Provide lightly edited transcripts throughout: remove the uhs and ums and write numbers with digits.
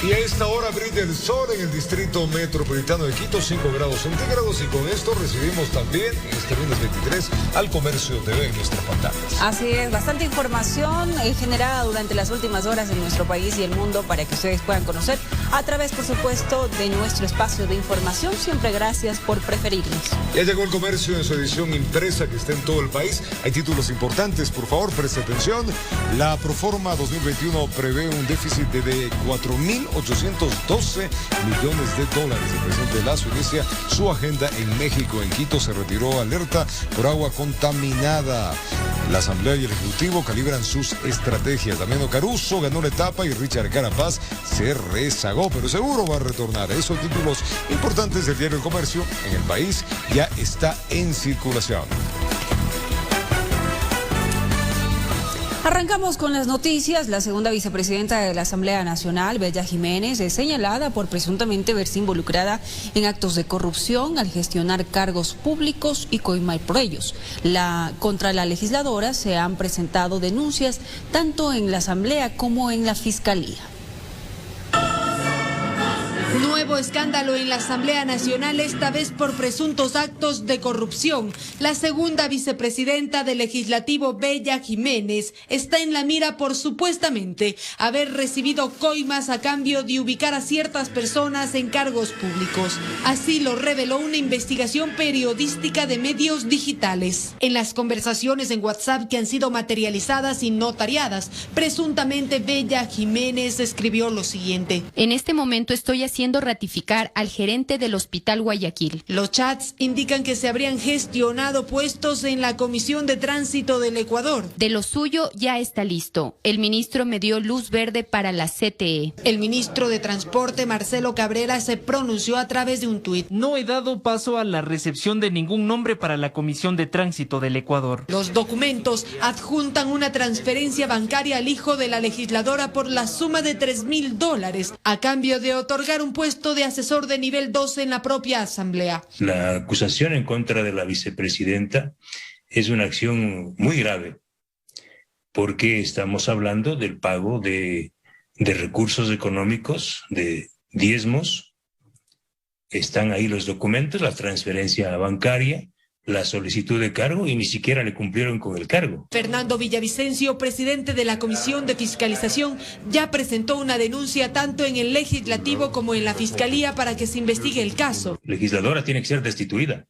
Y a esta hora brilla el sol en el distrito metropolitano de Quito, 5 grados centígrados, y con esto recibimos también este lunes 23 al Comercio TV en nuestras pantallas. Así es, bastante información generada durante las últimas horas en nuestro país y el mundo para que ustedes puedan conocer a través, por supuesto, de nuestro espacio de información. Siempre gracias por preferirnos. Ya llegó el Comercio en su edición impresa que está en todo el país. Hay títulos importantes, por favor, preste atención. La Proforma 2021 prevé un déficit de 4.812 millones de dólares. El presidente Lasso inicia su agenda en México. En Quito se retiró alerta por agua contaminada. La Asamblea y el Ejecutivo calibran sus estrategias. Damiano Caruso ganó la etapa y Richard Carapaz se rezagó, pero seguro va a retornar. Esos títulos importantes del diario El Comercio en el país ya está en circulación. Arrancamos con las noticias. La segunda vicepresidenta de la Asamblea Nacional, Bella Jiménez, es señalada por presuntamente verse involucrada en actos de corrupción al gestionar cargos públicos y coimar por ellos. Contra la legisladora se han presentado denuncias tanto en la Asamblea como en la Fiscalía. Nuevo escándalo en la Asamblea Nacional, esta vez por presuntos actos de corrupción. La segunda vicepresidenta del Legislativo, Bella Jiménez, está en la mira por supuestamente haber recibido coimas a cambio de ubicar a ciertas personas en cargos públicos. Así lo reveló una investigación periodística de medios digitales. En las conversaciones en WhatsApp que han sido materializadas y notariadas, presuntamente Bella Jiménez escribió lo siguiente: en este momento estoy haciendo ratificar al gerente del Hospital Guayaquil. Los chats indican que se habrían gestionado puestos en la Comisión de Tránsito del Ecuador. De lo suyo ya está listo. El ministro me dio luz verde para la CTE. El ministro de Transporte, Marcelo Cabrera, se pronunció a través de un tuit. No he dado paso a la recepción de ningún nombre para la Comisión de Tránsito del Ecuador. Los documentos adjuntan una transferencia bancaria al hijo de la legisladora por la suma de $3.000 a cambio de otorgar un puesto de asesor de nivel 12 en la propia Asamblea. La acusación en contra de la vicepresidenta es una acción muy grave, porque estamos hablando del pago de recursos económicos, de diezmos. Están ahí los documentos, la transferencia bancaria, la solicitud de cargo, y ni siquiera le cumplieron con el cargo. Fernando Villavicencio, presidente de la Comisión de Fiscalización, ya presentó una denuncia tanto en el Legislativo como en la Fiscalía para que se investigue el caso. La legisladora tiene que ser destituida.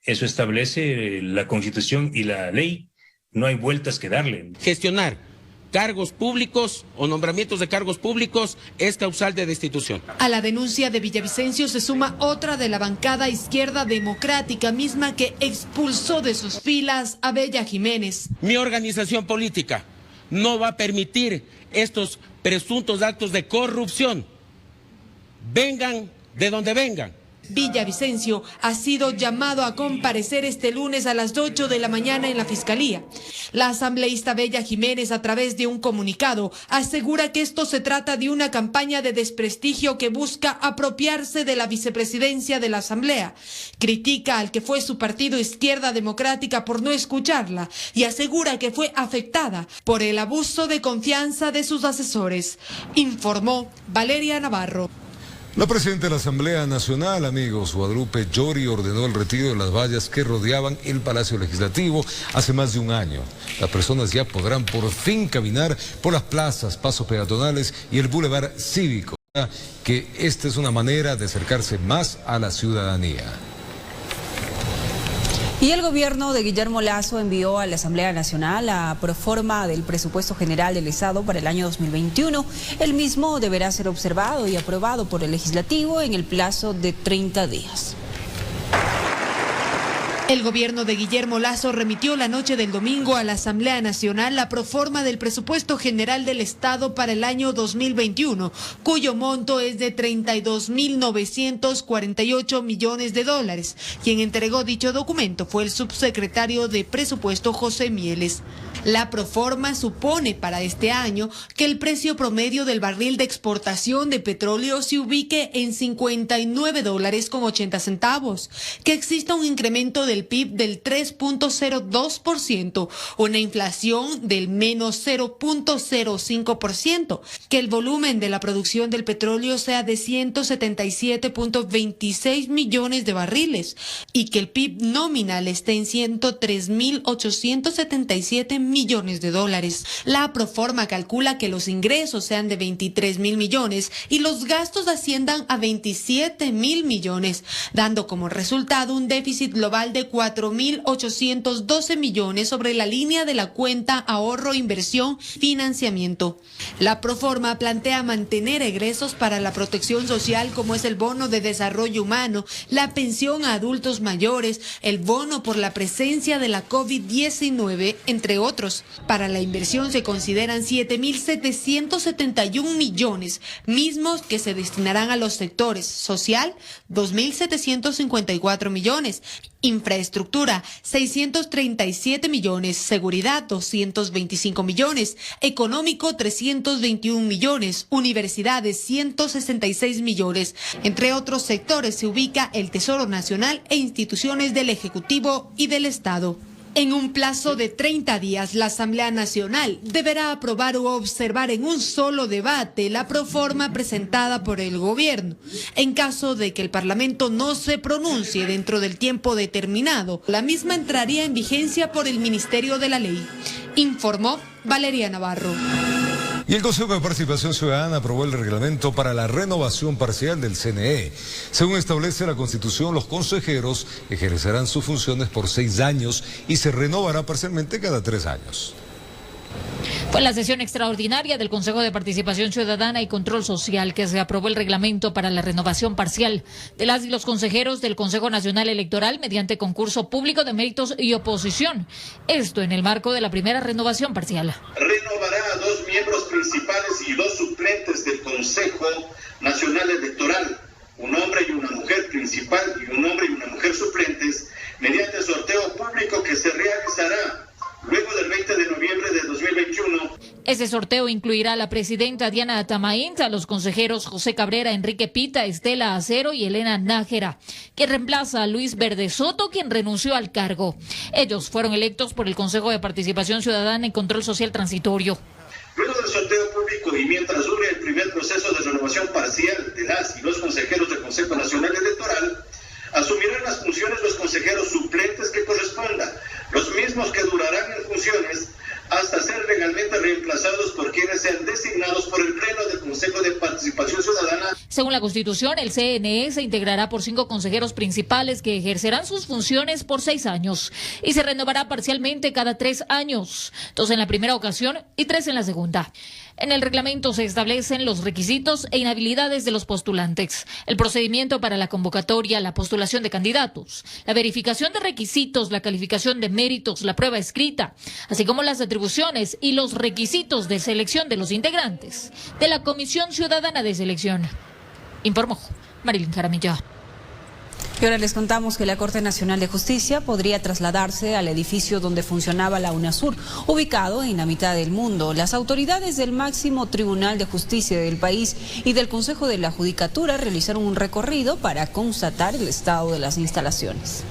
Eso establece la Constitución y la ley. No hay vueltas que darle. Gestionar cargos públicos o nombramientos de cargos públicos es causal de destitución. A la denuncia de Villavicencio se suma otra de la bancada Izquierda Democrática, misma que expulsó de sus filas a Bella Jiménez. Mi organización política no va a permitir estos presuntos actos de corrupción, vengan de donde vengan. Villavicencio ha sido llamado a comparecer este lunes a las 8 de la mañana en la Fiscalía. La asambleísta Bella Jiménez, a través de un comunicado, asegura que esto se trata de una campaña de desprestigio que busca apropiarse de la vicepresidencia de la Asamblea. Critica al que fue su partido Izquierda Democrática por no escucharla y asegura que fue afectada por el abuso de confianza de sus asesores. Informó Valeria Navarro. La presidenta de la Asamblea Nacional, amigos, Guadalupe Llori, ordenó el retiro de las vallas que rodeaban el Palacio Legislativo hace más de un año. Las personas ya podrán por fin caminar por las plazas, pasos peatonales y el bulevar cívico, que esta es una manera de acercarse más a la ciudadanía. Y el gobierno de Guillermo Lasso envió a la Asamblea Nacional la proforma del presupuesto general del Estado para el año 2021. El mismo deberá ser observado y aprobado por el Legislativo en el plazo de 30 días. El gobierno de Guillermo Lasso remitió la noche del domingo a la Asamblea Nacional la proforma del presupuesto general del Estado para el año 2021, cuyo monto es de $32.948 millones. Quien entregó dicho documento fue el subsecretario de Presupuesto, José Mieles. La proforma supone para este año que el precio promedio del barril de exportación de petróleo se ubique en $59.80, que exista un incremento del del PIB del 3.02%, una inflación del menos 0.05%, que el volumen de la producción del petróleo sea de 177.26 millones de barriles y que el PIB nominal esté en 103.877 millones de dólares. La proforma calcula que los ingresos sean de 23.000 millones y los gastos asciendan a 27.000 millones, dando como resultado un déficit global de 4.812 millones sobre la línea de la cuenta ahorro, inversión, financiamiento. La proforma plantea mantener egresos para la protección social como es el bono de desarrollo humano, la pensión a adultos mayores, el bono por la presencia de la COVID-19, entre otros. Para la inversión se consideran 7.771 millones, mismos que se destinarán a los sectores social, 2.754 millones, infraestructura, 637 millones, seguridad, 225 millones, económico, 321 millones, universidades, 166 millones. Entre otros sectores se ubica el Tesoro Nacional e instituciones del Ejecutivo y del Estado. En un plazo de 30 días, la Asamblea Nacional deberá aprobar o observar en un solo debate la proforma presentada por el gobierno. En caso de que el Parlamento no se pronuncie dentro del tiempo determinado, la misma entraría en vigencia por el Ministerio de la Ley, informó Valeria Navarro. Y el Consejo de Participación Ciudadana aprobó el reglamento para la renovación parcial del CNE. Según establece la Constitución, los consejeros ejercerán sus funciones por 6 años y se renovará parcialmente cada 3 años. Fue en la sesión extraordinaria del Consejo de Participación Ciudadana y Control Social que se aprobó el reglamento para la renovación parcial de las y los consejeros del Consejo Nacional Electoral mediante concurso público de méritos y oposición. Esto en el marco de la primera renovación parcial. Renovará a 2 miembros principales y 2 suplentes del Consejo Nacional Electoral, un hombre y una mujer principal y un hombre y una mujer suplentes, mediante sorteo público que se realizará luego del 20 de noviembre de 2021. Ese sorteo incluirá a la presidenta Diana Atamaín, a los consejeros José Cabrera, Enrique Pita, Estela Acero y Elena Nájera, quien reemplaza a Luis Verde Soto, quien renunció al cargo. Ellos fueron electos por el Consejo de Participación Ciudadana y Control Social Transitorio. Luego del sorteo público y mientras dure el primer proceso de renovación parcial de las y los consejeros del Consejo Nacional Electoral, asumirán las funciones los consejeros suplentes que corresponda, los mismos que durarán en funciones hasta ser legalmente reemplazados por quienes sean designados por el Pleno del Consejo de Participación Ciudadana. Según la Constitución, el CNE se integrará por 5 consejeros principales que ejercerán sus funciones por 6 años y se renovará parcialmente cada 3 años, 2 en la primera ocasión y 3 en la segunda. En el reglamento se establecen los requisitos e inhabilidades de los postulantes, el procedimiento para la convocatoria, la postulación de candidatos, la verificación de requisitos, la calificación de méritos, la prueba escrita, así como las atribuciones y los requisitos de selección de los integrantes de la Comisión Ciudadana de Selección. Informó Marilyn Jaramillo. Y ahora les contamos que la Corte Nacional de Justicia podría trasladarse al edificio donde funcionaba la UNASUR, ubicado en la mitad del mundo. Las autoridades del máximo Tribunal de Justicia del país y del Consejo de la Judicatura realizaron un recorrido para constatar el estado de las instalaciones.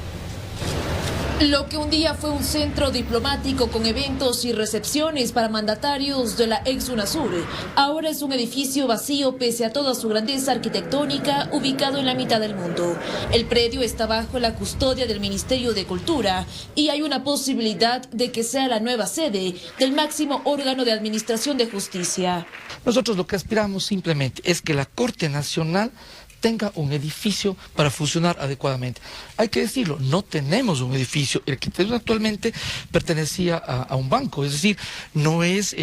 Lo que un día fue un centro diplomático con eventos y recepciones para mandatarios de la ex UNASUR, ahora es un edificio vacío pese a toda su grandeza arquitectónica, ubicado en la mitad del mundo. El predio está bajo la custodia del Ministerio de Cultura y hay una posibilidad de que sea la nueva sede del máximo órgano de administración de justicia. Nosotros lo que aspiramos simplemente es que la Corte Nacional tenga un edificio para funcionar adecuadamente. Hay que decirlo, no tenemos un edificio. El que tenemos actualmente pertenecía a un banco, es decir, no es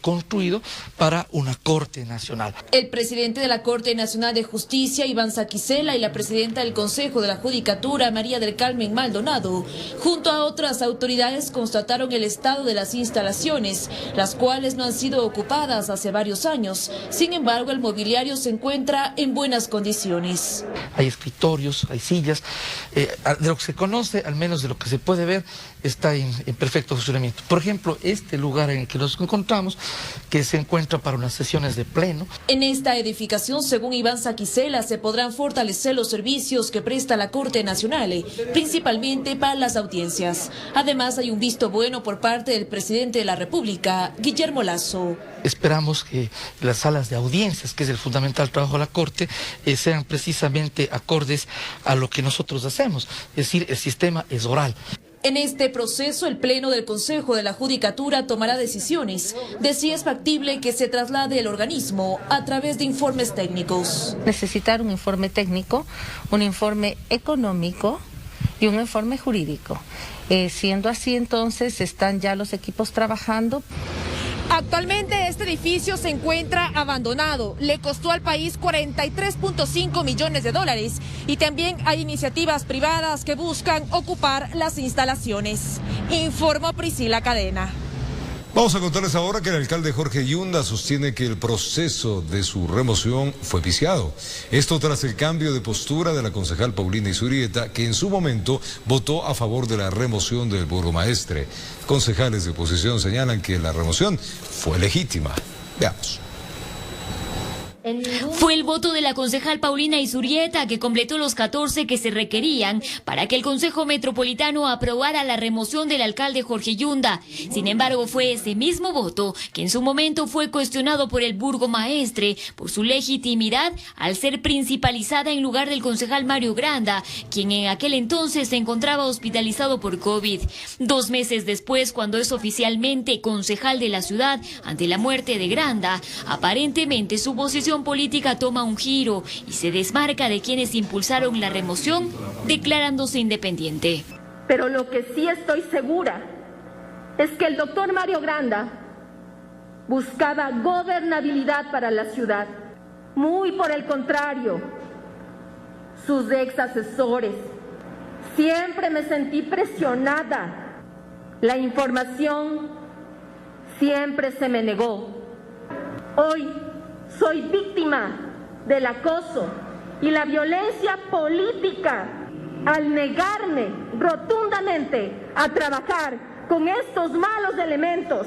construido para una Corte Nacional. El presidente de la Corte Nacional de Justicia, Iván Saquicela, y la presidenta del Consejo de la Judicatura, María del Carmen Maldonado, junto a otras autoridades, constataron el estado de las instalaciones, las cuales no han sido ocupadas hace varios años. Sin embargo, el mobiliario se encuentra en buenas condiciones. instalaciones. Hay escritorios, hay sillas, de lo que se conoce, al menos de lo que se puede ver, está en perfecto funcionamiento. Por ejemplo, este lugar en el que nos encontramos, que se encuentra para unas sesiones de pleno. En esta edificación, según Iván Saquicela, se podrán fortalecer los servicios que presta la Corte Nacional, principalmente para las audiencias. Además, hay un visto bueno por parte del presidente de la República, Guillermo Lasso. Esperamos que las salas de audiencias, que es el fundamental trabajo de la Corte, sean precisamente acordes a lo que nosotros hacemos. Es decir, el sistema es oral. En este proceso, el Pleno del Consejo de la Judicatura tomará decisiones de si es factible que se traslade el organismo a través de informes técnicos. Necesitar un informe técnico, un informe económico y un informe jurídico. Siendo así, entonces, están ya los equipos trabajando. Actualmente este edificio se encuentra abandonado, le costó al país 43.5 millones de dólares y también hay iniciativas privadas que buscan ocupar las instalaciones. Informó Priscila Cadena. Vamos a contarles ahora que el alcalde Jorge Yunda sostiene que el proceso de su remoción fue viciado. Esto tras el cambio de postura de la concejal Paulina Izurieta, que en su momento votó a favor de la remoción del burgomaestre. Concejales de oposición señalan que la remoción fue legítima. Veamos. Fue el voto de la concejal Paulina Izurieta que completó los 14 que se requerían para que el Consejo Metropolitano aprobara la remoción del alcalde Jorge Yunda. Sin embargo, fue ese mismo voto que en su momento fue cuestionado por el burgomaestre por su legitimidad al ser principalizada en lugar del concejal Mario Granda, quien en aquel entonces se encontraba hospitalizado por COVID. 2 meses después, cuando es oficialmente concejal de la ciudad ante la muerte de Granda, aparentemente su posición política toma un giro y se desmarca de quienes impulsaron la remoción, declarándose independiente. Pero lo que sí estoy segura es que el doctor Mario Granda buscaba gobernabilidad para la ciudad. Muy por el contrario, sus ex asesores. Siempre me sentí presionada. La información siempre se me negó. Hoy soy víctima del acoso y la violencia política al negarme rotundamente a trabajar con estos malos elementos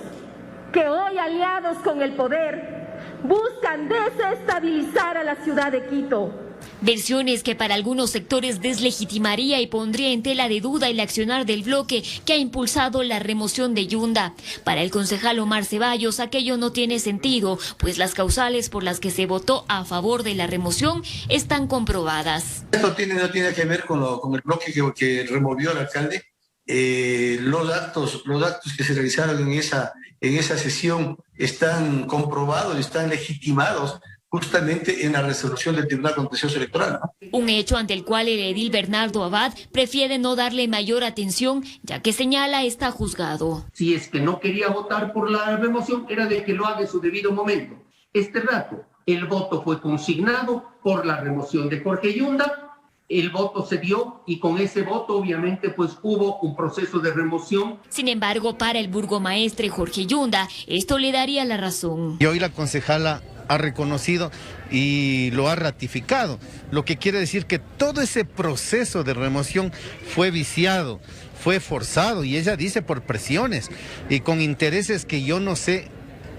que hoy, aliados con el poder, buscan desestabilizar a la ciudad de Quito. Versiones que para algunos sectores deslegitimaría y pondría en tela de duda el accionar del bloque que ha impulsado la remoción de Yunda. Para el concejal Omar Ceballos aquello no tiene sentido, pues las causales por las que se votó a favor de la remoción están comprobadas. Esto no tiene que ver con el bloque que removió al alcalde. Los actos que se realizaron en esa sesión están comprobados, están legitimados justamente en la resolución del Tribunal Contencioso Electoral, ¿no? Un hecho ante el cual el edil Bernardo Abad prefiere no darle mayor atención, ya que señala está juzgado. Si es que no quería votar por la remoción, era de que lo haga en su debido momento. Este rato, el voto fue consignado por la remoción de Jorge Yunda, el voto se dio y con ese voto obviamente pues hubo un proceso de remoción. Sin embargo, para el burgomaestre Jorge Yunda, esto le daría la razón. Y hoy la concejala ha reconocido y lo ha ratificado, lo que quiere decir que todo ese proceso de remoción fue viciado, fue forzado, y ella dice por presiones y con intereses que yo no sé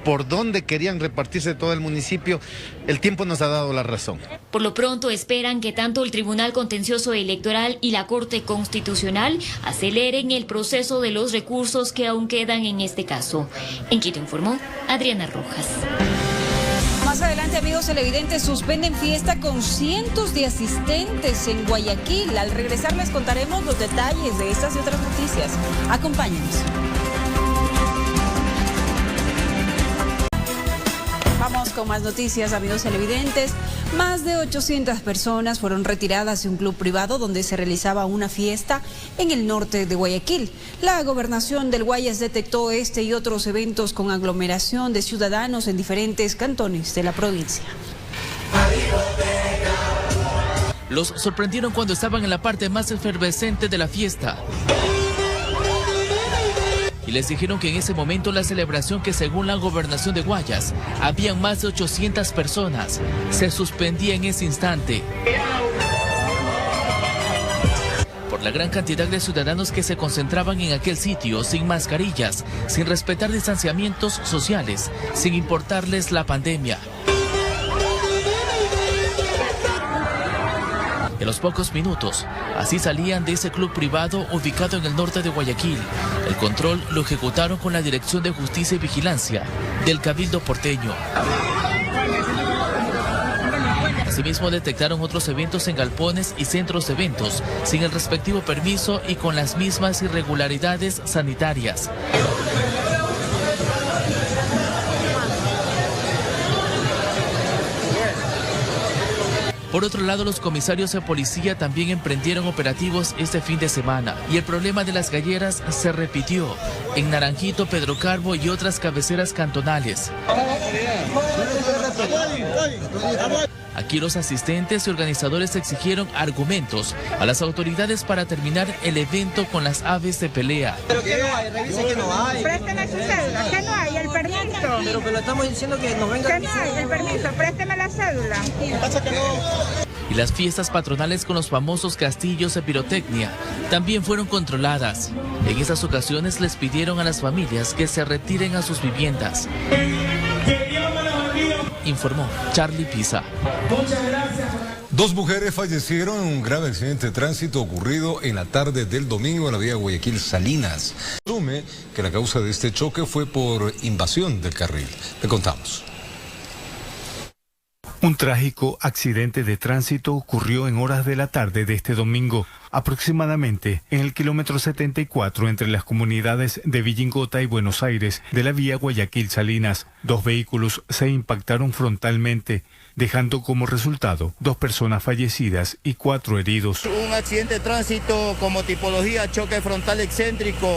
por dónde querían repartirse todo el municipio. El tiempo nos ha dado la razón. Por lo pronto esperan que tanto el Tribunal Contencioso Electoral y la Corte Constitucional aceleren el proceso de los recursos que aún quedan en este caso. En Quito informó Adriana Rojas. Más adelante, amigos televidentes, suspenden fiesta con cientos de asistentes en Guayaquil. Al regresar les contaremos los detalles de estas y otras noticias. Acompáñenos. Vamos con más noticias, amigos televidentes. Más de 800 personas fueron retiradas de un club privado donde se realizaba una fiesta en el norte de Guayaquil. La gobernación del Guayas detectó este y otros eventos con aglomeración de ciudadanos en diferentes cantones de la provincia. Los sorprendieron cuando estaban en la parte más efervescente de la fiesta. y les dijeron que en ese momento la celebración, que según la gobernación de Guayas habían más de 800 personas, se suspendía en ese instante por la gran cantidad de ciudadanos que se concentraban en aquel sitio sin mascarillas, sin respetar distanciamientos sociales, sin importarles la pandemia. En los pocos minutos, así salían de ese club privado ubicado en el norte de Guayaquil. El control lo ejecutaron con la Dirección de Justicia y Vigilancia del Cabildo porteño. Asimismo, detectaron otros eventos en galpones y centros de eventos, sin el respectivo permiso y con las mismas irregularidades sanitarias. Por otro lado, los comisarios de policía también emprendieron operativos este fin de semana y el problema de las galleras se repitió en Naranjito, Pedro Carbo y otras cabeceras cantonales. Aquí los asistentes y organizadores exigieron argumentos a las autoridades para terminar el evento con las aves de pelea. ¿Pero qué no hay? Revise que no hay. Présteme su cédula, que no hay el permiso. Pero le estamos diciendo que nos venga. Que no hay el permiso, présteme la cédula. Pasa que no. Y las fiestas patronales con los famosos castillos de pirotecnia también fueron controladas. En esas ocasiones les pidieron a las familias que se retiren a sus viviendas. Informó Charlie Pisa. Dos mujeres fallecieron en un grave accidente de tránsito ocurrido en la tarde del domingo en la vía Guayaquil-Salinas. Se presume que la causa de este choque fue por invasión del carril. Le contamos. Un trágico accidente de tránsito ocurrió en horas de la tarde de este domingo, aproximadamente en el kilómetro 74 entre las comunidades de Villingota y Buenos Aires de la vía Guayaquil-Salinas. Dos vehículos se impactaron frontalmente, dejando como resultado 2 personas fallecidas y 4 heridos. Un accidente de tránsito como tipología choque frontal excéntrico,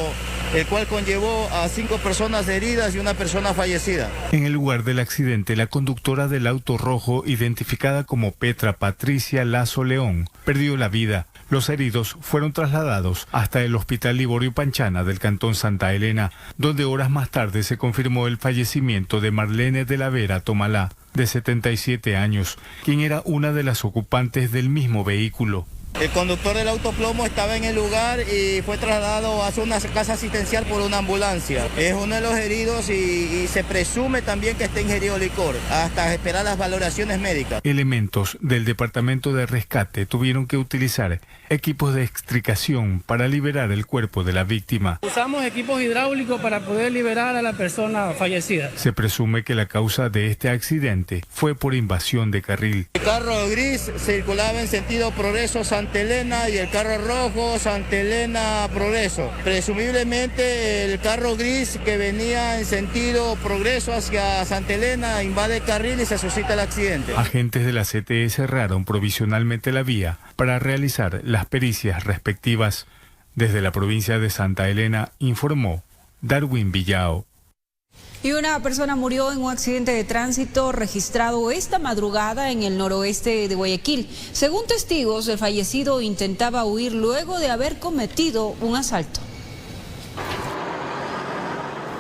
el cual conllevó a 5 personas heridas y 1 persona fallecida. En el lugar del accidente, la conductora del auto rojo, identificada como Petra Patricia Lazo León, perdió la vida. Los heridos fueron trasladados hasta el Hospital Liborio Panchana del Cantón Santa Elena, donde horas más tarde se confirmó el fallecimiento de Marlene de la Vera Tomalá, de 77 años, quien era una de las ocupantes del mismo vehículo. El conductor del autoplomo estaba en el lugar y fue trasladado a una casa asistencial por una ambulancia. Es uno de los heridos y se presume también que está ingerido licor, hasta esperar las valoraciones médicas. Elementos del Departamento de Rescate tuvieron que utilizar equipos de extricación para liberar el cuerpo de la víctima. Usamos equipos hidráulicos para poder liberar a la persona fallecida. Se presume que la causa de este accidente fue por invasión de carril. El carro gris circulaba en sentido Progreso Santa Elena y el carro rojo Santa Elena Progreso. Presumiblemente el carro gris que venía en sentido Progreso hacia Santa Elena invade el carril y se suscita el accidente. Agentes de la CTE cerraron provisionalmente la vía para realizar las pericias respectivas. Desde la provincia de Santa Elena informó Darwin Villao. Y una persona murió en un accidente de tránsito registrado esta madrugada en el noroeste de Guayaquil. Según testigos, el fallecido intentaba huir luego de haber cometido un asalto.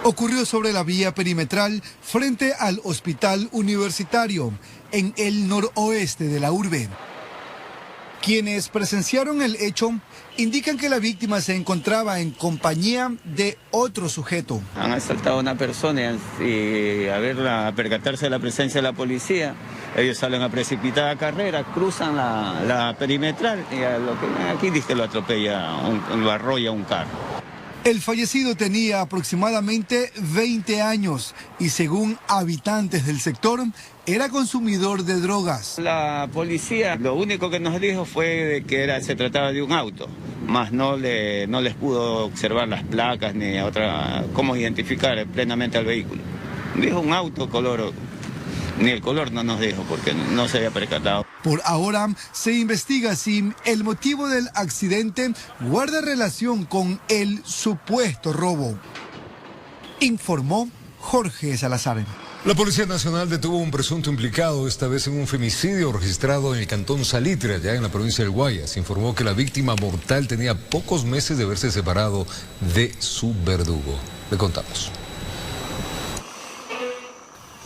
Ocurrió sobre la vía perimetral frente al Hospital Universitario, en el noroeste de la urbe. Quienes presenciaron el hecho indican que la víctima se encontraba en compañía de otro sujeto. Han asaltado a una persona y a percatarse de la presencia de la policía, ellos salen a precipitada carrera, cruzan la perimetral y a lo que aquí dice lo atropella, lo arrolla un carro. El fallecido tenía aproximadamente 20 años y según habitantes del sector, era consumidor de drogas. La policía lo único que nos dijo fue que se trataba de un auto, más no les pudo observar las placas ni cómo identificar plenamente al vehículo. Dijo un auto color, ni el color no nos dijo porque no se había percatado. Por ahora se investiga si el motivo del accidente guarda relación con el supuesto robo, informó Jorge Salazar. La Policía Nacional detuvo a un presunto implicado, esta vez en un femicidio registrado en el cantón Salitre, allá en la provincia del Guayas. Se informó que la víctima mortal tenía pocos meses de haberse separado de su verdugo. Le contamos.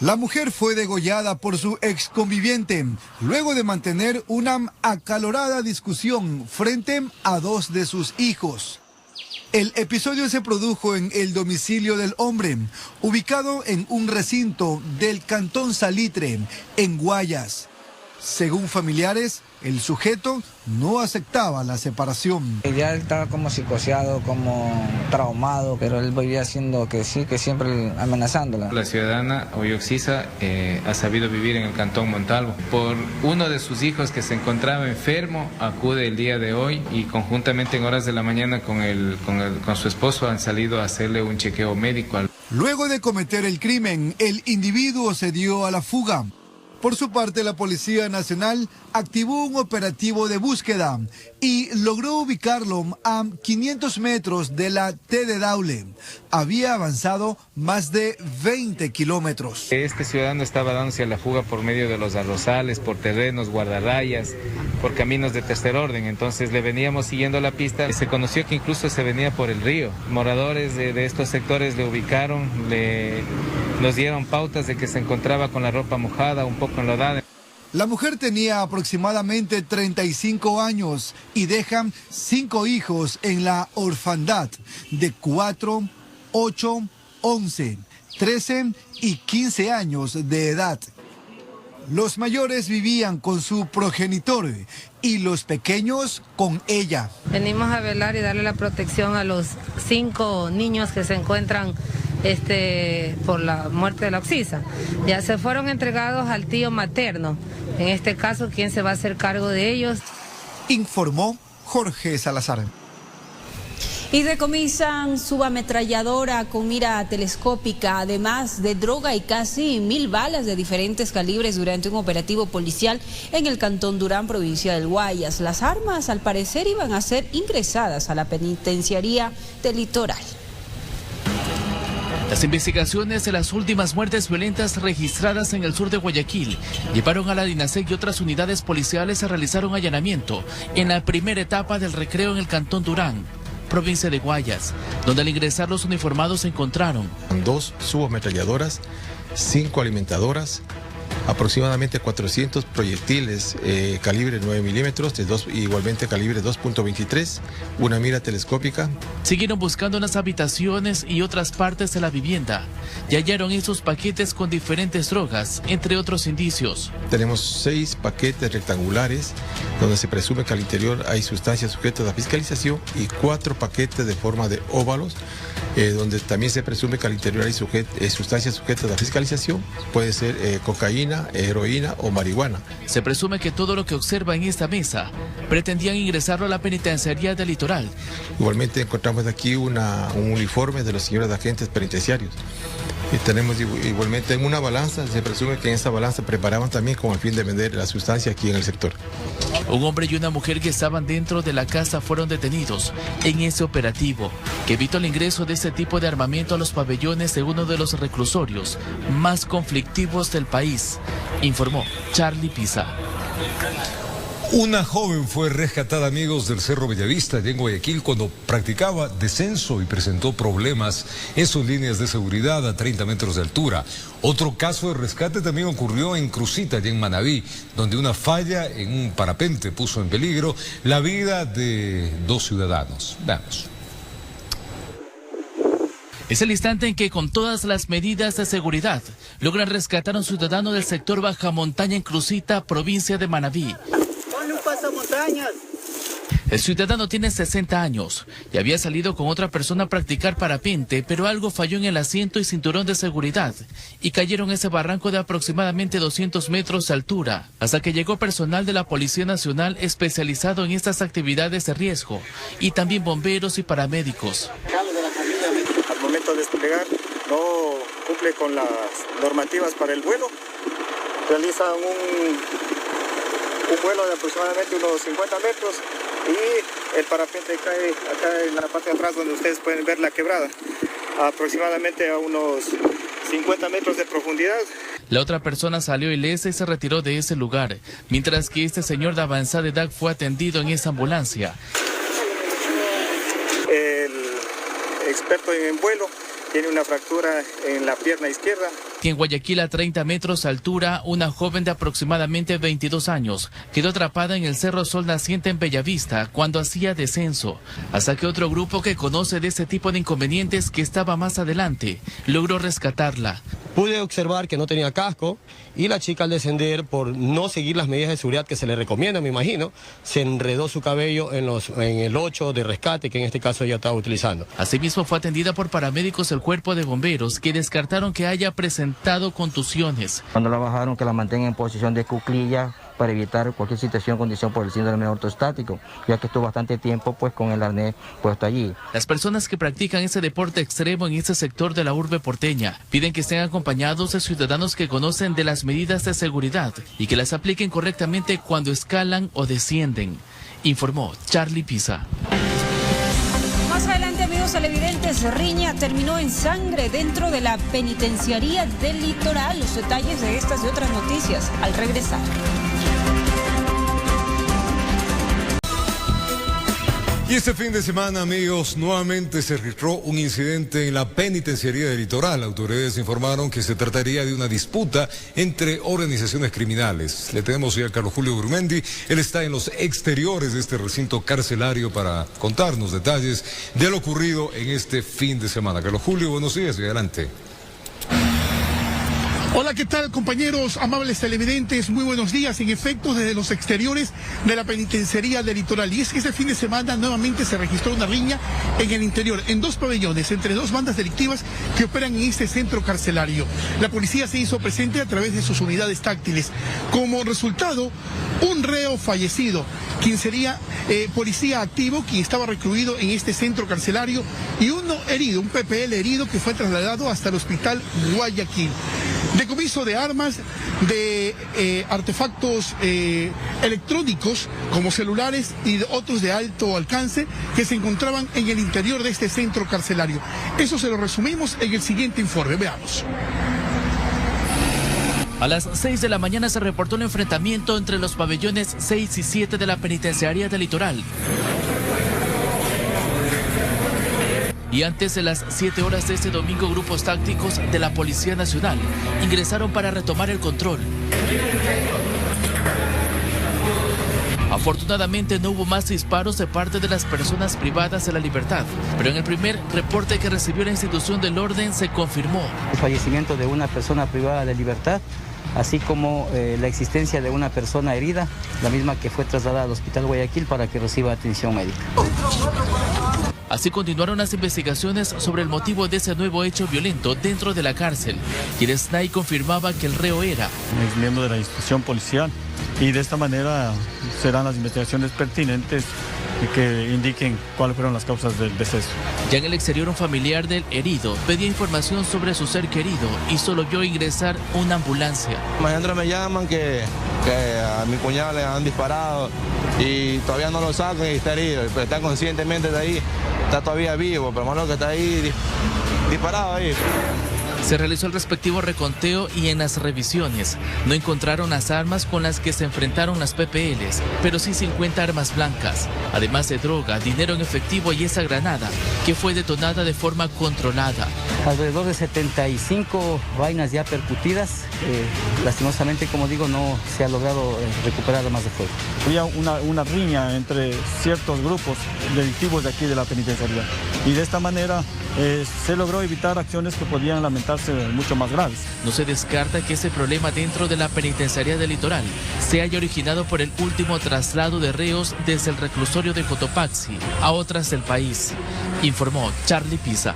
La mujer fue degollada por su ex conviviente, luego de mantener una acalorada discusión frente a dos de sus hijos. El episodio se produjo en el domicilio del hombre, ubicado en un recinto del cantón Salitre, en Guayas. Según familiares, el sujeto no aceptaba la separación. Ya él estaba como psicoseado, como traumado, pero él volvía haciendo que sí, que siempre amenazándola. La ciudadana Oyoxisa ha sabido vivir en el cantón Montalvo. Por uno de sus hijos que se encontraba enfermo, acude el día de hoy y conjuntamente en horas de la mañana con su esposo han salido a hacerle un chequeo médico. Luego de cometer el crimen, el individuo se dio a la fuga. Por su parte, la Policía Nacional activó un operativo de búsqueda y logró ubicarlo a 500 metros de la T de Daule. Había avanzado más de 20 kilómetros. Este ciudadano estaba dándose a la fuga por medio de los arrozales, por terrenos, guardarrayas, por caminos de tercer orden. Entonces le veníamos siguiendo la pista. Se conoció que incluso se venía por el río. Moradores de estos sectores le ubicaron, nos dieron pautas de que se encontraba con la ropa mojada, un poco enlodada. La mujer tenía aproximadamente 35 años y deja 5 hijos en la orfandad de 4, 8, 11, 13 y 15 años de edad. Los mayores vivían con su progenitor y los pequeños con ella. Venimos a velar y darle la protección a los 5 niños que se encuentran por la muerte de la Oxisa. Ya se fueron entregados al tío materno. En este caso, ¿quién se va a hacer cargo de ellos? Informó Jorge Salazar. Y decomisan subametralladora con mira telescópica, además de droga y casi 1000 balas de diferentes calibres durante un operativo policial en el cantón Durán, provincia del Guayas. Las armas, al parecer, iban a ser ingresadas a la penitenciaría del Litoral. Las investigaciones de las últimas muertes violentas registradas en el sur de Guayaquil llevaron a la DINASEC y otras unidades policiales a realizar un allanamiento en la primera etapa del recreo en el cantón Durán, provincia de Guayas, donde al ingresar los uniformados encontraron 2 subametralladoras, 5 alimentadoras, aproximadamente 400 proyectiles calibre 9 milímetros, igualmente calibre 2.23, una mira telescópica. Siguieron buscando en las habitaciones y otras partes de la vivienda y hallaron esos paquetes con diferentes drogas, entre otros indicios. Tenemos 6 paquetes rectangulares donde se presume que al interior hay sustancias sujetas a fiscalización y 4 paquetes de forma de óvalos donde también se presume que al interior hay sustancias sujetas a fiscalización, puede ser cocaína, heroína o marihuana. Se presume que todo lo que observa en esta mesa pretendían ingresarlo a la penitenciaría del Litoral. Igualmente encontramos aquí un uniforme de los señores agentes penitenciarios. Y tenemos igualmente en una balanza, se presume que en esa balanza preparaban también con el fin de vender la sustancia aquí en el sector. Un hombre y una mujer que estaban dentro de la casa fueron detenidos en ese operativo que evitó el ingreso de este tipo de armamento a los pabellones de uno de los reclusorios más conflictivos del país, informó Charlie Pisa. Una joven fue rescatada, amigos, del Cerro Bellavista, allá en Guayaquil, cuando practicaba descenso y presentó problemas en sus líneas de seguridad a 30 metros de altura. Otro caso de rescate también ocurrió en Crucita, allá en Manabí, donde una falla en un parapente puso en peligro la vida de 2 ciudadanos. Veamos. Es el instante en que, con todas las medidas de seguridad, logran rescatar a un ciudadano del sector Baja Montaña en Crucita, provincia de Manabí. El ciudadano tiene 60 años y había salido con otra persona a practicar parapente, pero algo falló en el asiento y cinturón de seguridad y cayeron en ese barranco de aproximadamente 200 metros de altura, hasta que llegó personal de la Policía Nacional especializado en estas actividades de riesgo y también bomberos y paramédicos. Al momento de desplegar no cumple con las normativas para el vuelo, realizan un vuelo de aproximadamente unos 50 metros y el parapente cae acá en la parte de atrás donde ustedes pueden ver la quebrada, aproximadamente a unos 50 metros de profundidad. La otra persona salió ilesa y se retiró de ese lugar, mientras que este señor de avanzada edad fue atendido en esa ambulancia. El experto en vuelo tiene una fractura en la pierna izquierda. En Guayaquil, a 30 metros de altura, una joven de aproximadamente 22 años quedó atrapada en el Cerro Sol Naciente en Bellavista cuando hacía descenso, hasta que otro grupo que conoce de ese tipo de inconvenientes, que estaba más adelante, logró rescatarla. Pude observar que no tenía casco y la chica, al descender, por no seguir las medidas de seguridad que se le recomienda, me imagino, se enredó su cabello en el 8 de rescate que en este caso ella estaba utilizando. Asimismo fue atendida por paramédicos del Cuerpo de Bomberos, que descartaron que haya presentado contusiones. Cuando la bajaron, que la mantenga en posición de cuclilla para evitar cualquier situación, condición por el síndrome ortostático, ya que estuvo bastante tiempo pues con el arnés puesto allí. Las personas que practican ese deporte extremo en este sector de la urbe porteña piden que estén acompañados de ciudadanos que conocen de las medidas de seguridad y que las apliquen correctamente cuando escalan o descienden, informó Charlie Pisa. Más adelante, amigos televidentes, riña terminó en sangre dentro de la penitenciaría del Litoral. Los detalles de estas y otras noticias al regresar. Y este fin de semana, amigos, nuevamente se registró un incidente en la penitenciaría del Litoral. Autoridades informaron que se trataría de una disputa entre organizaciones criminales. Le tenemos hoy a Carlos Julio Gurmendi. Él está en los exteriores de este recinto carcelario para contarnos detalles de lo ocurrido en este fin de semana. Carlos Julio, buenos días y adelante. Hola, ¿qué tal, compañeros, amables televidentes? Muy buenos días. En efecto, desde los exteriores de la penitenciaría del Litoral. Y es que este fin de semana nuevamente se registró una riña en el interior, en dos pabellones, entre dos bandas delictivas que operan en este centro carcelario. La policía se hizo presente a través de sus unidades táctiles. Como resultado, un reo fallecido, quien sería policía activo, quien estaba recluido en este centro carcelario, y uno herido, un PPL herido, que fue trasladado hasta el hospital Guayaquil. Decomiso de armas, de artefactos electrónicos como celulares y de otros de alto alcance que se encontraban en el interior de este centro carcelario. Eso se lo resumimos en el siguiente informe. Veamos. A las 6 de la mañana se reportó el enfrentamiento entre los pabellones 6 y 7 de la penitenciaría del Litoral. Y antes de las 7 horas de este domingo, grupos tácticos de la Policía Nacional ingresaron para retomar el control. Afortunadamente no hubo más disparos de parte de las personas privadas de la libertad, pero en el primer reporte que recibió la institución del orden se confirmó el fallecimiento de una persona privada de libertad, así como la existencia de una persona herida, la misma que fue trasladada al hospital Guayaquil para que reciba atención médica. Así continuaron las investigaciones sobre el motivo de ese nuevo hecho violento dentro de la cárcel. Y el SNAI confirmaba que el reo era un ex miembro de la institución policial, y de esta manera serán las investigaciones pertinentes y que indiquen cuáles fueron las causas del deceso. Ya en el exterior, un familiar del herido pedía información sobre su ser querido y solo vio ingresar una ambulancia. Mañana me llaman que a mi cuñado le han disparado y todavía no lo sacan y está herido, pero está conscientemente de ahí, está todavía vivo, pero hermano que está ahí disparado ahí. Se realizó el respectivo reconteo y en las revisiones no encontraron las armas con las que se enfrentaron las PPLs, pero sí 50 armas blancas, además de droga, dinero en efectivo y esa granada que fue detonada de forma controlada. Alrededor de 75 vainas ya percutidas. Lastimosamente, como digo, no se ha logrado recuperar armas de fuego. Había una riña entre ciertos grupos delictivos de aquí de la penitenciaría, y de esta manera se logró evitar acciones que podían lamentarse mucho más graves. No se descarta que ese problema dentro de la penitenciaría del Litoral se haya originado por el último traslado de reos desde el reclusorio de Cotopaxi a otras del país, informó Charlie Pisa.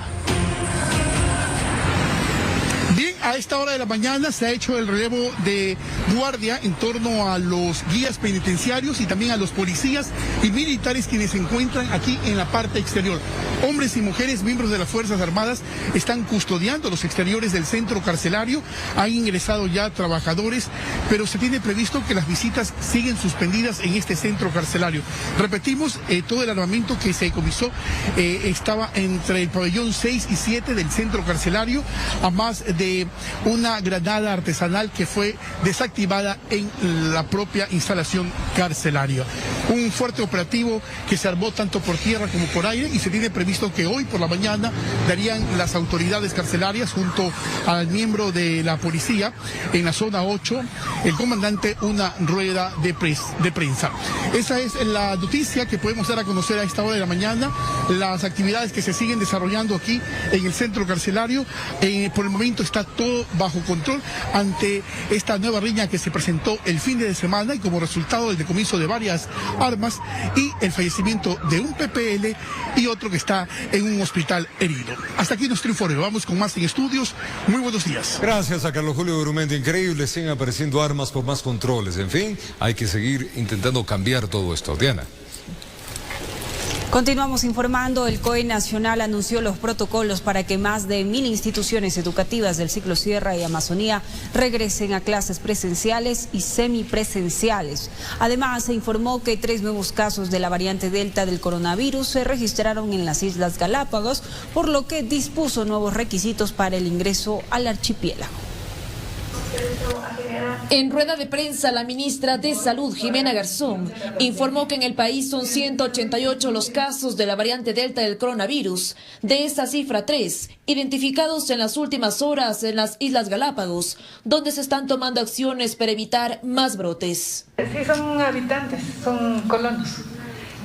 Bien, a esta hora de la mañana se ha hecho el relevo de guardia en torno a los guías penitenciarios y también a los policías y militares quienes se encuentran aquí en la parte exterior. Hombres y mujeres, miembros de las Fuerzas Armadas, están custodiando los exteriores del centro carcelario. Han ingresado ya trabajadores, pero se tiene previsto que las visitas siguen suspendidas en este centro carcelario. Repetimos, todo el armamento que se decomisó estaba entre el pabellón 6 y 7 del centro carcelario, a más de una granada artesanal que fue desactivada en la propia instalación carcelaria. Un fuerte operativo que se armó tanto por tierra como por aire y se tiene previsto que hoy por la mañana darían las autoridades carcelarias junto al miembro de la policía en la zona 8, el comandante, una rueda de prensa. Esa es la noticia que podemos dar a conocer a esta hora de la mañana, las actividades que se siguen desarrollando aquí en el centro carcelario. Por el momento está todo bajo control ante esta nueva riña que se presentó el fin de semana y como resultado del decomiso de varias armas y el fallecimiento de un PPL y otro que está en un hospital herido. Hasta aquí nuestro informe. Vamos con más en estudios. Muy buenos días. Gracias a Carlos Julio Grumendi. Increíble, siguen apareciendo armas por más controles. En fin, hay que seguir intentando cambiar todo esto. Diana. Continuamos informando. El COE Nacional anunció los protocolos para que más de 1000 instituciones educativas del ciclo Sierra y Amazonía regresen a clases presenciales y semipresenciales. Además, se informó que 3 nuevos casos de la variante Delta del coronavirus se registraron en las Islas Galápagos, por lo que dispuso nuevos requisitos para el ingreso al archipiélago. En rueda de prensa, la ministra de Salud, Jimena Garzón, informó que en el país son 188 los casos de la variante Delta del coronavirus. De esa cifra, 3 identificados en las últimas horas en las Islas Galápagos, donde se están tomando acciones para evitar más brotes. Sí, son habitantes, son colonos.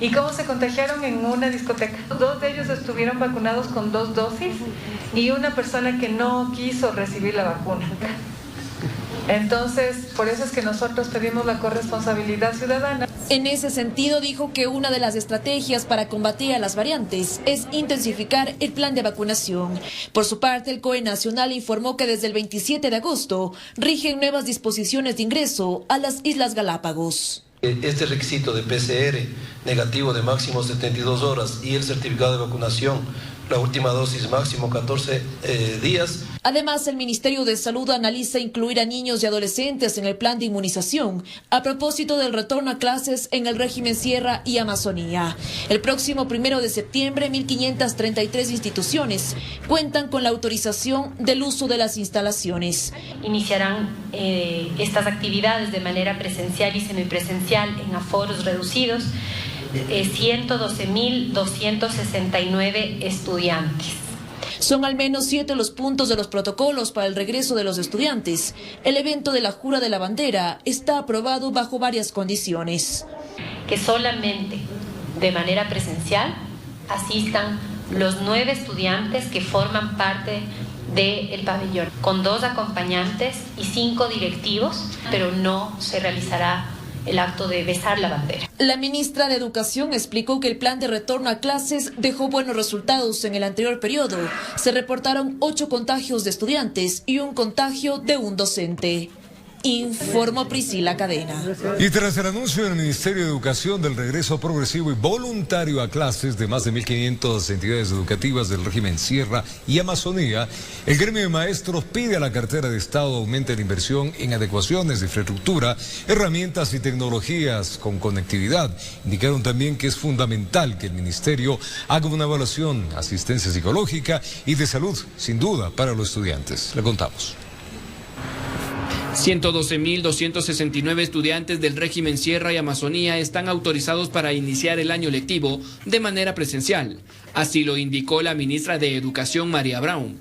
¿Y cómo se contagiaron? En una discoteca. 2 de ellos estuvieron vacunados con 2 dosis y una persona que no quiso recibir la vacuna. Entonces, por eso es que nosotros pedimos la corresponsabilidad ciudadana. En ese sentido, dijo que una de las estrategias para combatir a las variantes es intensificar el plan de vacunación. Por su parte, el COE Nacional informó que desde el 27 de agosto rigen nuevas disposiciones de ingreso a las Islas Galápagos. Este requisito de PCR negativo de máximo 72 horas y el certificado de vacunación, la última dosis máximo 14 días. Además, el Ministerio de Salud analiza incluir a niños y adolescentes en el plan de inmunización a propósito del retorno a clases en el régimen Sierra y Amazonía. El próximo 1 de septiembre, 1.533 instituciones cuentan con la autorización del uso de las instalaciones. Iniciarán estas actividades de manera presencial y semipresencial en aforos reducidos. 112.269 estudiantes. Son al menos 7 los puntos de los protocolos para el regreso de los estudiantes. El evento de la Jura de la Bandera está aprobado bajo varias condiciones. Que solamente de manera presencial asistan los 9 estudiantes que forman parte del pabellón, con 2 acompañantes y 5 directivos, pero no se realizará el acto de besar la bandera. La ministra de Educación explicó que el plan de retorno a clases dejó buenos resultados en el anterior periodo. Se reportaron 8 contagios de estudiantes y un contagio de un docente. Informó Priscila Cadena. Y tras el anuncio del Ministerio de Educación del regreso progresivo y voluntario a clases de más de 1.500 entidades educativas del régimen Sierra y Amazonía, el gremio de maestros pide a la cartera de Estado aumente la inversión en adecuaciones de infraestructura, herramientas y tecnologías con conectividad. Indicaron también que es fundamental que el Ministerio haga una evaluación, asistencia psicológica y de salud, sin duda, para los estudiantes. Le contamos. 112.269 estudiantes del régimen Sierra y Amazonía están autorizados para iniciar el año lectivo de manera presencial. Así lo indicó la ministra de Educación, María Brown.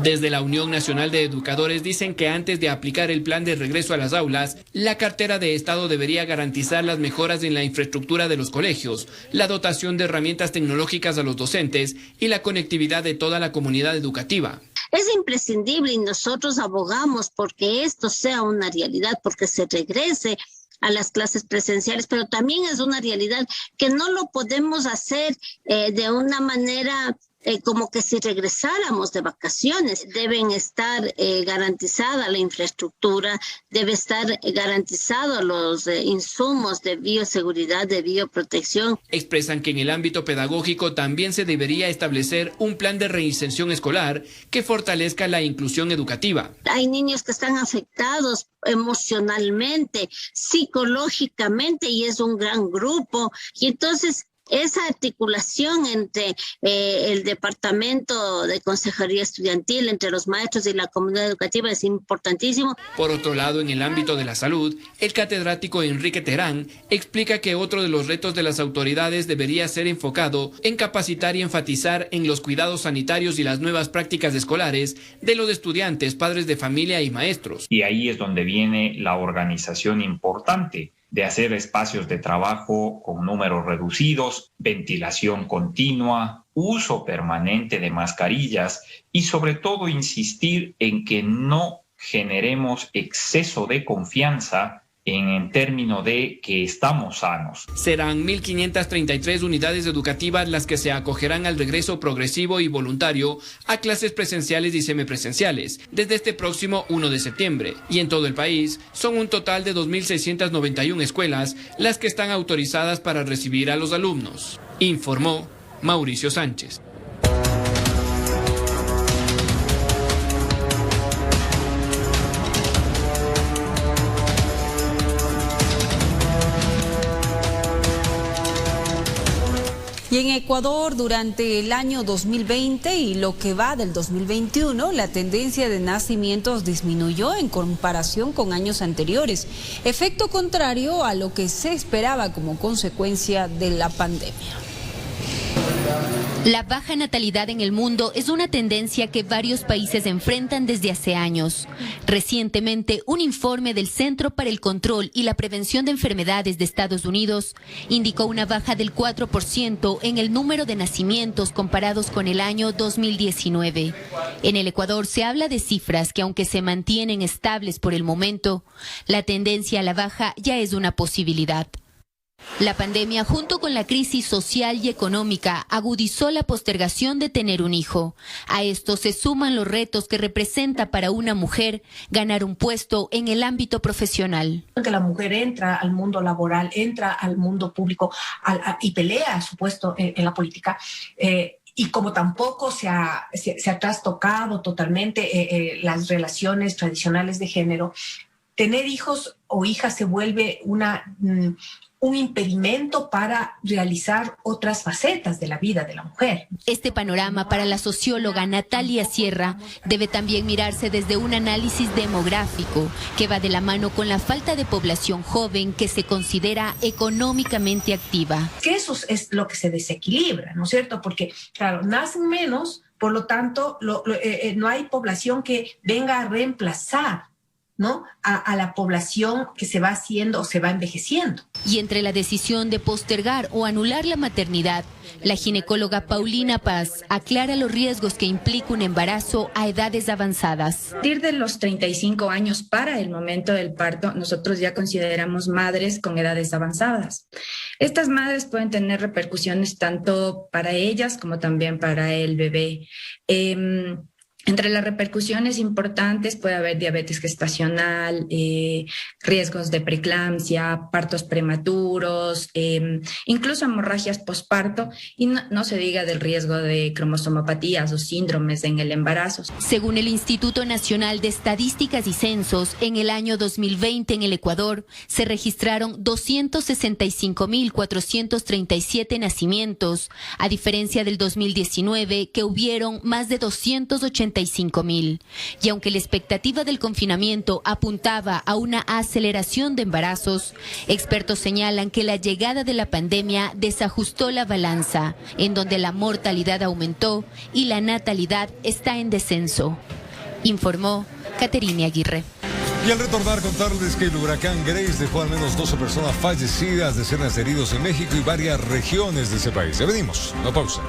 Desde la Unión Nacional de Educadores dicen que antes de aplicar el plan de regreso a las aulas, la cartera de Estado debería garantizar las mejoras en la infraestructura de los colegios, la dotación de herramientas tecnológicas a los docentes y la conectividad de toda la comunidad educativa. Es imprescindible y nosotros abogamos porque esto sea una realidad, porque se regrese a las clases presenciales, pero también es una realidad que no lo podemos hacer de una manera como que si regresáramos de vacaciones. Deben estar garantizada la infraestructura, debe estar garantizados los insumos de bioseguridad, de bioprotección. Expresan que en el ámbito pedagógico también se debería establecer un plan de reinserción escolar que fortalezca la inclusión educativa. Hay niños que están afectados emocionalmente, psicológicamente, y es un gran grupo, y entonces esa articulación entre el departamento de consejería estudiantil, entre los maestros y la comunidad educativa es importantísimo. Por otro lado, en el ámbito de la salud, el catedrático Enrique Terán explica que otro de los retos de las autoridades debería ser enfocado en capacitar y enfatizar en los cuidados sanitarios y las nuevas prácticas escolares de los estudiantes, padres de familia y maestros. Y ahí es donde viene la organización importante de hacer espacios de trabajo con números reducidos, ventilación continua, uso permanente de mascarillas y sobre todo insistir en que no generemos exceso de confianza en términos de que estamos sanos. Serán 1.533 unidades educativas las que se acogerán al regreso progresivo y voluntario a clases presenciales y semipresenciales desde este próximo 1 de septiembre. Y en todo el país son un total de 2.691 escuelas las que están autorizadas para recibir a los alumnos, informó Mauricio Sánchez. Y en Ecuador, durante el año 2020 y lo que va del 2021, la tendencia de nacimientos disminuyó en comparación con años anteriores, efecto contrario a lo que se esperaba como consecuencia de la pandemia. La baja natalidad en el mundo es una tendencia que varios países enfrentan desde hace años. Recientemente, un informe del Centro para el Control y la Prevención de Enfermedades de Estados Unidos indicó una baja del 4% en el número de nacimientos comparados con el año 2019. En el Ecuador se habla de cifras que, aunque se mantienen estables por el momento, la tendencia a la baja ya es una posibilidad. La pandemia, junto con la crisis social y económica, agudizó la postergación de tener un hijo. A esto se suman los retos que representa para una mujer ganar un puesto en el ámbito profesional. Que la mujer entra al mundo laboral, entra al mundo público y pelea su puesto en la política. Y como tampoco se ha trastocado totalmente las relaciones tradicionales de género, tener hijos o hijas se vuelve un impedimento para realizar otras facetas de la vida de la mujer. Este panorama para la socióloga Natalia Sierra debe también mirarse desde un análisis demográfico que va de la mano con la falta de población joven que se considera económicamente activa. Que eso es lo que se desequilibra, ¿no es cierto? Porque, claro, nacen menos, por lo tanto, no hay población que venga a reemplazar, ¿no?, a la población que se va haciendo o se va envejeciendo. Y entre la decisión de postergar o anular la maternidad, la ginecóloga Paulina Paz aclara los riesgos que implica un embarazo a edades avanzadas. A partir de los 35 años para el momento del parto, nosotros ya consideramos madres con edades avanzadas. Estas madres pueden tener repercusiones tanto para ellas como también para el bebé. Entre las repercusiones importantes puede haber diabetes gestacional, riesgos de preeclampsia, partos prematuros, incluso hemorragias posparto, y no se diga del riesgo de cromosomopatías o síndromes en el embarazo. Según el Instituto Nacional de Estadísticas y Censos, en el año 2020 en el Ecuador se registraron 265.437 nacimientos, a diferencia del 2019 que hubieron más de 285.000. Y aunque la expectativa del confinamiento apuntaba a una aceleración de embarazos, expertos señalan que la llegada de la pandemia desajustó la balanza, en donde la mortalidad aumentó y la natalidad está en descenso, informó Caterina Aguirre. Y al retornar, contarles que el huracán Grace dejó al menos 12 personas fallecidas, decenas de heridos en México y varias regiones de ese país. Ya venimos, una pausa.